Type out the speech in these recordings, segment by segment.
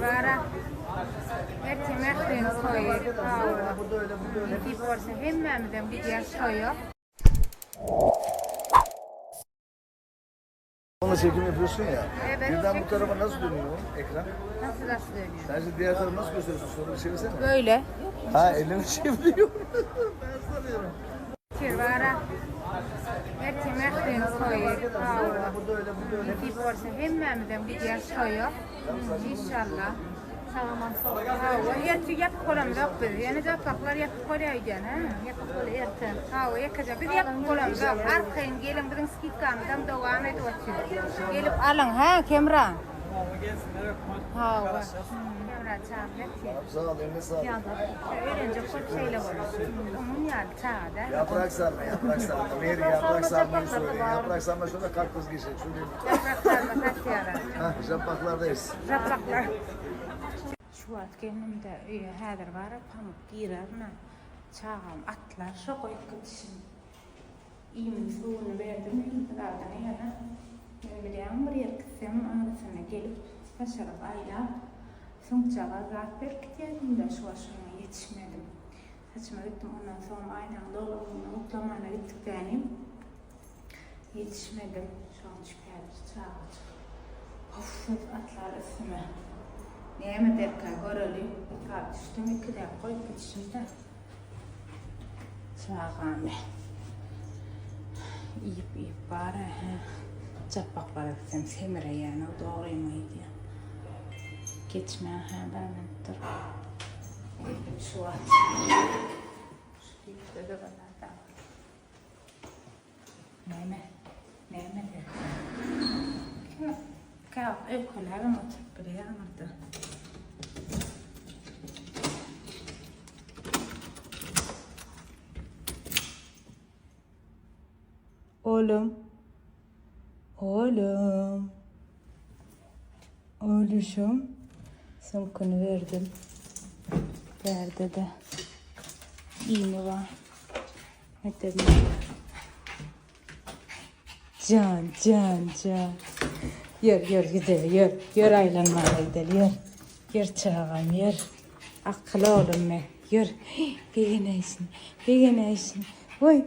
Vara. Erkemek suyunu soyuyor. Bir borsa hemmemden bir yer soyuyor. Onunla çekim yapıyorsun ya. Evet, Birden bu tarafa nasıl dönüyor ekran? Nasıl dönüyor? Sen şimdi diğer tarafı nasıl gösteriyorsun? Sonra bir çevirsene. Böyle. Ha elini çeviriyor. Ben sanıyorum. Vara. Erkemek suyunu soyuyor. Bir borsa hemmemden bir yer soyuyor. İnşallah. Sağman soğuk. Erkek yapıp kolamız yok biz. Yani zapaklar yapıp kolayken. Yapıp kolay erken. Yakacak. Biz yapıp kolamız yok. Arkayın gelin bizim skitkamızdan devam edip açıyor. Gelip alın ha Kemran. Kemran çağırdı. Sağ ol, eline sağ ol. Öğrenci çok şeyle var. Onun yani çağırdı. Yaprak sarma, yaprak sarma. Meri yaprak sarmayı söyle. Yaprak sarma şurada kalk kız geçecek. Yaprak sarma kaç yara. Hah, japaklardayız. Yapraklar. Şu at kendimde hədir var, pamuk girerine çağım atlar, şu koyup gitişim. İyimin suyunu verdim, intidardan yana. Bileyim, buraya gitsem, anasına gelip, başarıp ayla. Sonuçağa zat verip gittim de şu aşamaya yetişmedim. Saçıma gittim, ondan sonra aynen dolabımla mutlamana gittik benim. Yetişmedim, şu an çıkardır, çağa çık. Of, atlar üstüme. Neyme derken görülüyor. Üstüm 2 dakika koyup gitişimde. Çağame. İyip bari. Çapaklara gitsem semire yani o doğruymaydı. Geçme ben dur. Şu at. Şu işte de bana da. Neyme derken. Kalk öykülerim oturup bir yanırdı. Oğlum, oğluşum, sımkını verdim, yerde de iğne var, dedim, can, yer gidelim, yer aylanmaya gidelim, yer çağım, yer, akıllı oğlum me, yer, bir geneysin. Oy.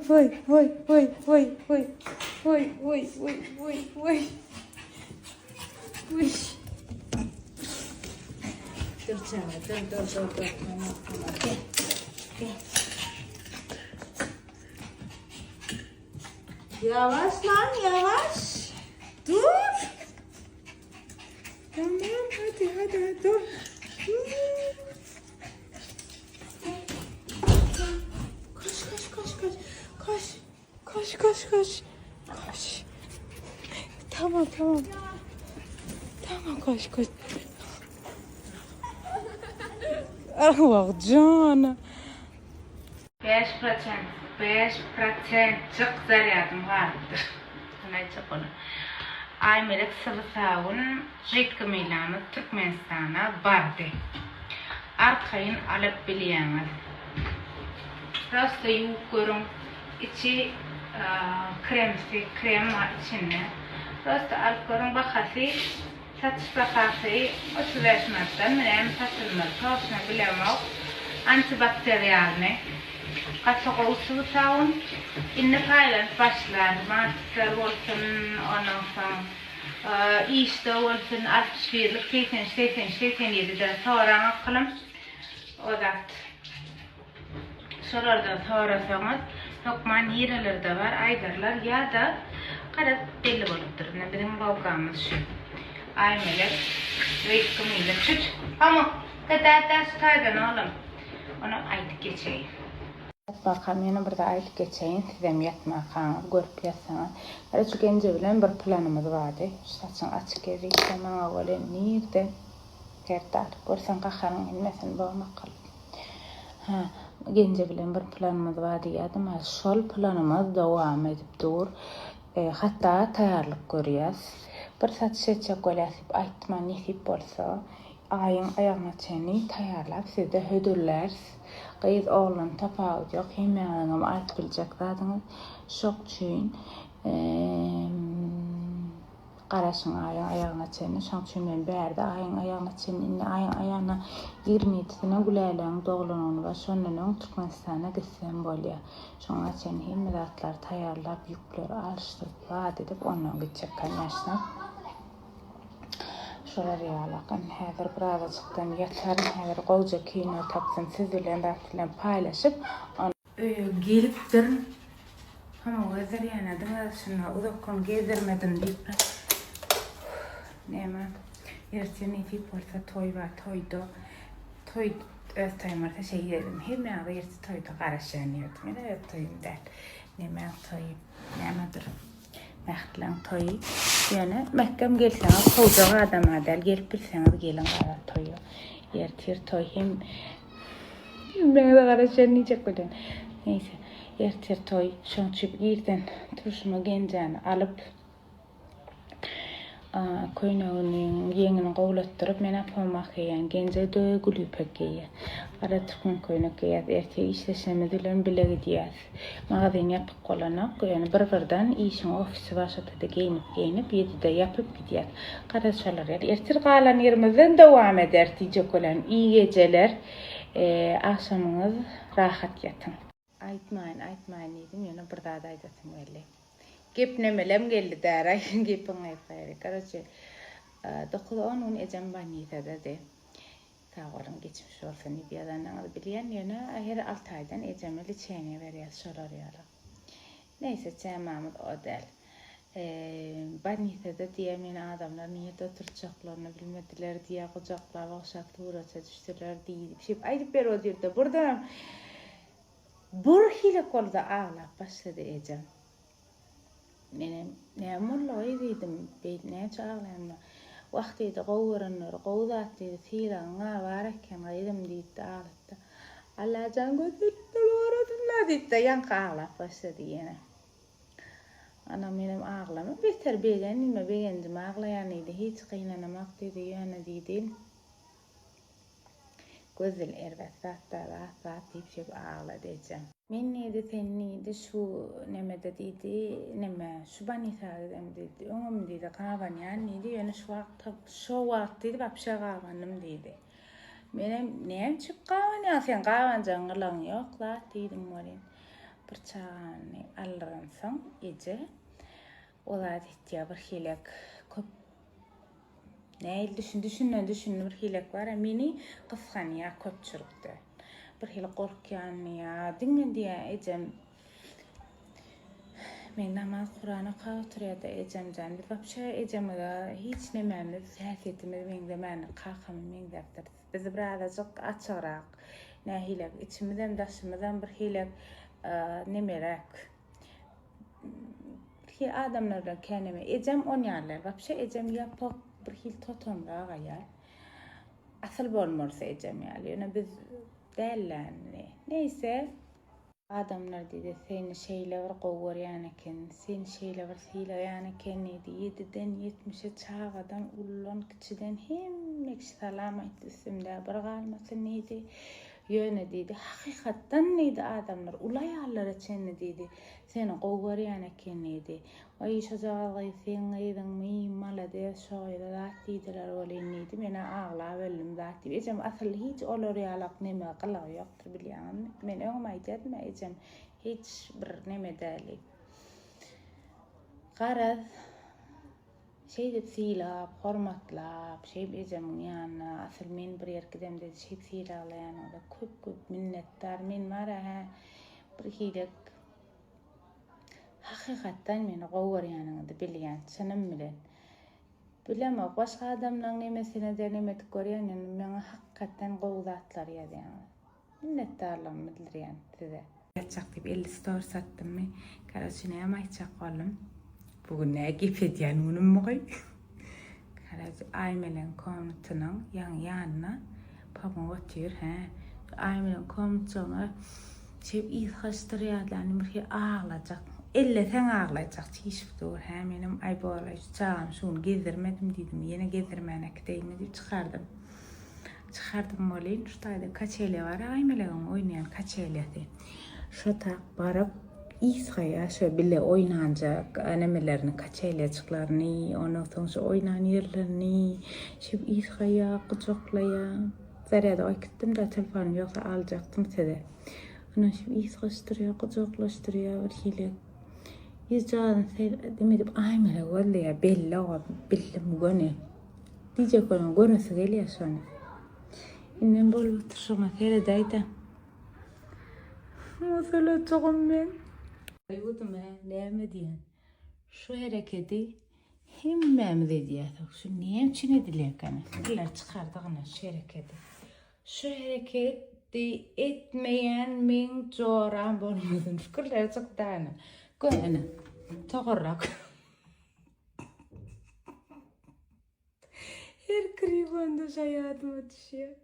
Dur canım, dur. Gel. Yavaş lan, yavaş. Dur. Tamam, hadi, dur. Koş. Tamam. Tamam, koş. Ah, bak canım. 5% çık zaryadım vardır. Ne çık onu. Aymelek Sıvısavun Jitkim ilanı Türkmenistan'a bardı. Arkayın alıp biliyeniz. Rasta yukarın içi krem var içinde. Rasta alkolun bakası satış bakası 35 madden mülayim satılmaz. Tavşına bilemem. Antibakteriyalne. Kaçak usul savun. İnne paylan başlar. Martlar olsun, ondan sonra işte olsun, 61'lik, 87'de sonra akılım. O da sorulardan sorarsanız Lokman hirelerde var, aydarlar ya da kadar belli olupdur. Ne bizim babamız şu. Aymelek, reytkimiyle çüç. Ama kadar tutaydan oğlum. Onu aydık geçeyim. Bakalım yana burada aydık geçeyim. Sizem yatmağı görüp yatsanız. Her şu gence bilen bir planımız vardı. Saçın açık eri, tamam öyle nerede? Tertar. Görsen kakarın ilmesin bağına kalıp. Gence bilen bir planımız vardı ya ama şol planımız devam edip dur. Hatta tayarlık görüyoruz. Bir saat seçecek olasıp aytman nesip olsa ayın ayağına çeni tayarlap sizde hödürler. Kıyız oğlun tapağıt yok. Hemen ayt bilecek zadınız. Şok çüyün. Qarasın ayağına çenini, şan çömen berdi, ayın ayağına çenini, ayın ayağına 27'sine güləylən doğulanını ve sonunun Türkmenistan'a gitsen bolya. Şoňa çen himmedatlar tayarlap, yükler alıştırıp, vaat edip, ondan gidecek yaşına. Şolar ýalakyn, häzir birazajykdan ýatlarym, häzir gowja kino tapsam siz bilen bilen paylaşyp, öýe gelipdir. Ama gezer ýanadyň şuna uzakdan gezdirmedim diýip. Näme? Erteni diýip bolsa toý bar, toýda. Toý öz taýmarda şey dedim. Hemme erti toýda garaşan ýerdim. Mene toýum däl. Näme toý? Nämedir? Mähtlen toy. Yani mehkem gelseňiz howja adam adal gelip bilseňiz gelin gara toyu. Ertir toy hem mene garaşan niçe kodan. Neyse, ertir toy şonçup girden turşuma genjany alıp koynagynyň ýeňini gowlatdyryp meni apamak eýen genje dögülüp geýe. Ara türkmen koynak geýär, erti işleşemediler bile gidýär. Magazin ýapyp golanak, ýani bir-birden işin ofisi başatyda geyinip 7-de ýapyp gidýär. Garaşalar ýer. Ertir galan ýerimizden dowam eder diýjekler. İyi geceler. Akşamyňyz rahat ýatyn. Aýtmaýyn diýdim, ýene bir daha da aýdasym geldi. Gep nemelem geldi dära, gepin aýtmaýary. Garaçy 9-10 ejem banýyda de. Tağarım geçmiş olsa Nibiyadan bilýän ýöne her 6 aýdan ejemeli çeýne berýär şolar ýaly. Neyse çämamyz odal. Banýyda diýe meni adamlar niýede oturjaklaryny bilmediler diýe gojaklap oşatly uraça düşdiler diýip şep aýdyp berýärdi. Burada bir hile kolda ağlap başladı ejem. Menem näme diýdim, beýne çağlaýma. Wagtyda gowranlar, gowdatdy fiýraňa bareken aýdym diýdi ağlatdy. Allah jan götürdi waradyna diýdi, ýanka ağlap başlady ýene. Ana menem ağlama beter begen nime begendim ağlaýan idi, hiç gynanamak diýdi ýöne diýdi. Gözül erbätda rahat diýip şep ağlady ejem. Men neydi sen neydi şu nemede diýdi, neme şu banýysadan diýdi, oňam diýdi gawanýan diýdi, ýöne şu wagt diýdi, bapşa gawanym diýdi. Menem näme çyp gawanýan, sen gawanjaň gylan ýok la diýdim bolen. Bir çany alransaň eje. Olar diýdi bir hilek köp. Näil düşünen bir hilek bar, meni gysganya köp çyrpdy. Bir hili gorkýan ýa, diňe diýe ejem. Men namaz Kur'ana oturýarda ejem jan. Bir bapşa ejemge hiç nemämiz häsiýetimiz meňde meni kakamy meňdepdir. Biz birazajyk açyrak, nähilek içimizden daşymyzdan bir hilek nemerek. Bir adamlardan keneme ejem on ýarlar. Bapşa ejem ýapak bir hil totomra gaýar. Asıl bolmasa ejem ýaly. Ýöne biz dälläni. Neyse adamlar diýdi, seni şeýle bir gowurýan eken, seni şeýle bir silaýan eken diýdi. 7-den 70-e çağadan ullan kiçiden hemme salam aýtdy üstümde bir galmasyn diýdi. Ýöne diýdi, hakykatdan diýdi adamlar ulaýarlar çenni diýdi. Seni gowurýan eken diýdi. Ay şu zagaly sen ýydyňmy malades şoýda zat diýdiler bolen diýdi. Mene ağlap öldüm zat diýip. Ejem asyl hiç olar ýalak neme gylagy ýokdur bilýän. Men öňme aýdym, ejem hiç bir neme däli. Garaz şey dip silap, hormatlap, şey ejem ýanyna asyl men bir ýergidemde şey silaýan da köp minnetdar men mara bir hilek hakykatdan meni gowurýanyňy bilýän çynym bilen. Bilemok başga adamlaryň nemesine de nemet görýän, meňe hakykatdan gowdatlar ýazýan. Minnetdarlygymyny bildirýän size. Ýatjak diýip 50 story satdymmy? Garaşyna hem aýtjak boldum. Bugün näme gep edýän unummy? Garaşy aýmelen komutynyň ýanyna pamok otyr, aýmelen komutyna şep ilhaşdyrýarlar, bir ağlajak. Elle sen ağlayacak çişipdir. Menim aýbolay çağam şunu gezdirmedim diýdim. Ýene gezdirmänek diýme diýip çykardım. Çykardım bolen şu taýda kaçele bar, aýmeleň oýnaýan kaçelesi. Şu tak barıp İsa'ya şöyle bile oynanacak anemelerini, kaçaylaçıklarını, ondan sonra şu oynan yerlerini, şimdi İsa'ya kucaklaya. Zariyada oy gittim de telefonum yoksa alacaktım dedi. Ondan şimdi İsa'laştırıyor, kucaklaştırıyor, bir hile. Yüzden demedim, ay mele vallahi ya belli o, belli mugone. Diyecek olan görüntüsü geliyor sonra. İnnem bol oturuşuma seyredeydi. Mesela çoğum ben. Ayudum ha, neyme diyen. Şu hareketi himmem dediye. Şu neyem çine dilek ana. Kırlar çıkardı ana şu hareketi. Şu hareketi etmeyen min çoğuran bolmadın. Kırlar çıktı ana. Koy ana. Toğurrak. Her krigonda hayatıma düşüyor.